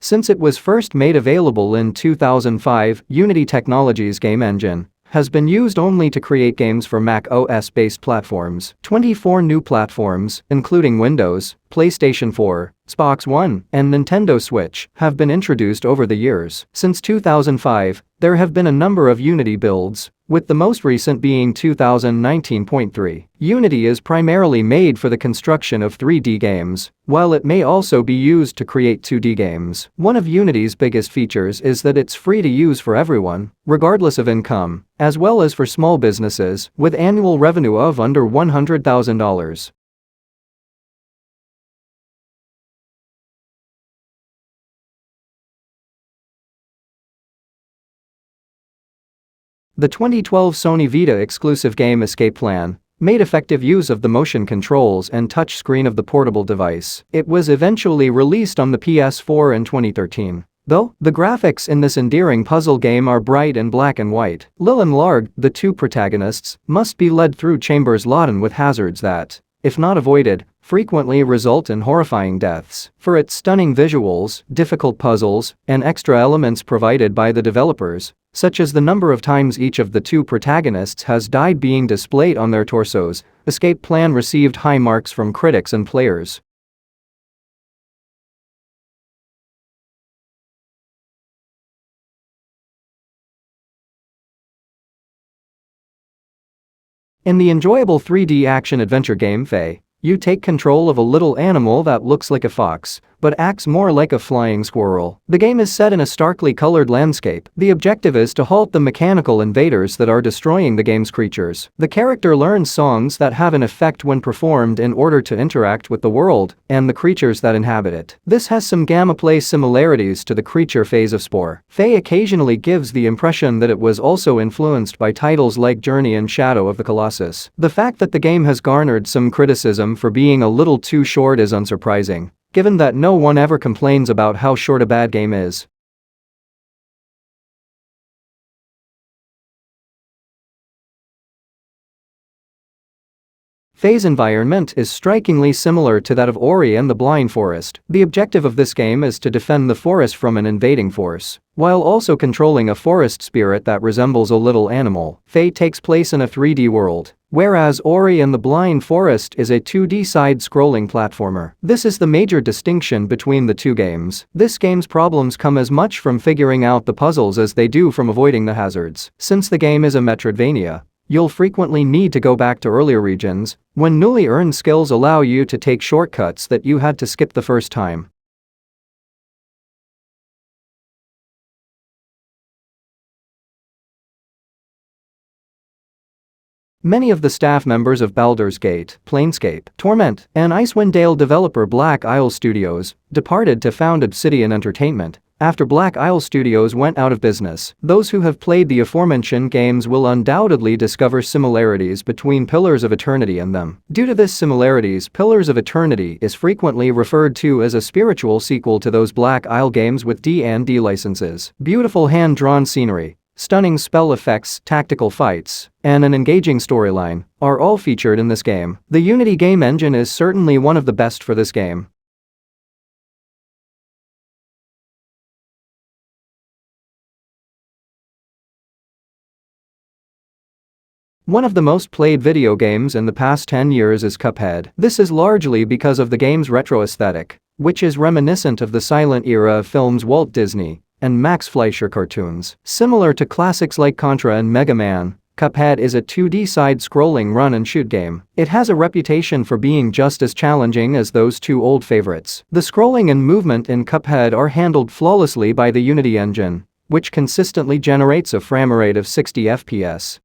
Since it was first made available in 2005, Unity Technologies game engine has been used only to create games for Mac OS-based platforms. 24 new platforms, including Windows, PlayStation 4, Xbox One, and Nintendo Switch, have been introduced over the years. Since 2005, there have been a number of Unity builds, with the most recent being 2019.3. Unity is primarily made for the construction of 3D games, while it may also be used to create 2D games. One of Unity's biggest features is that it's free to use for everyone, regardless of income, as well as for small businesses with annual revenue of under $100,000. The 2012 Sony Vita exclusive game Escape Plan made effective use of the motion controls and touchscreen of the portable device. It was eventually released on the PS4 in 2013. Though, the graphics in this endearing puzzle game are bright and black and white. Lil and Larg, the two protagonists, must be led through chambers laden with hazards that, if not avoided, frequently result in horrifying deaths. For its stunning visuals, difficult puzzles, and extra elements provided by the developers, such as the number of times each of the two protagonists has died being displayed on their torsos, Escape Plan received high marks from critics and players. In the enjoyable 3D action-adventure game Fe, you take control of a little animal that looks like a fox, but acts more like a flying squirrel. The game is set in a starkly colored landscape. The objective is to halt the mechanical invaders that are destroying the game's creatures. The character learns songs that have an effect when performed in order to interact with the world and the creatures that inhabit it. This has some gameplay similarities to the creature phase of Spore. Fe occasionally gives the impression that it was also influenced by titles like Journey and Shadow of the Colossus. The fact that the game has garnered some criticism for being a little too short is unsurprising, given that no one ever complains about how short a bad game is. Fe's environment is strikingly similar to that of Ori and the Blind Forest. The objective of this game is to defend the forest from an invading force, while also controlling a forest spirit that resembles a little animal. Fe takes place in a 3D world, whereas Ori and the Blind Forest is a 2D side-scrolling platformer. This is the major distinction between the two games. This game's problems come as much from figuring out the puzzles as they do from avoiding the hazards. Since the game is a Metroidvania, you'll frequently need to go back to earlier regions, when newly earned skills allow you to take shortcuts that you had to skip the first time. Many of the staff members of Baldur's Gate, Planescape, Torment, and Icewind Dale developer Black Isle Studios departed to found Obsidian Entertainment after Black Isle Studios went out of business. Those who have played the aforementioned games will undoubtedly discover similarities between Pillars of Eternity and them. Due to this similarities, Pillars of Eternity is frequently referred to as a spiritual sequel to those Black Isle games with D&D licenses. Beautiful hand-drawn scenery, stunning spell effects, tactical fights, and an engaging storyline are all featured in this game. The Unity game engine is certainly one of the best for this game. One of the most played video games in the past 10 years is Cuphead. This is largely because of the game's retro aesthetic, which is reminiscent of the silent era of films Walt Disney and Max Fleischer cartoons. Similar to classics like Contra and Mega Man, Cuphead is a 2D side-scrolling run-and-shoot game. It has a reputation for being just as challenging as those two old favorites. The scrolling and movement in Cuphead are handled flawlessly by the Unity engine, which consistently generates a frame rate of 60 FPS.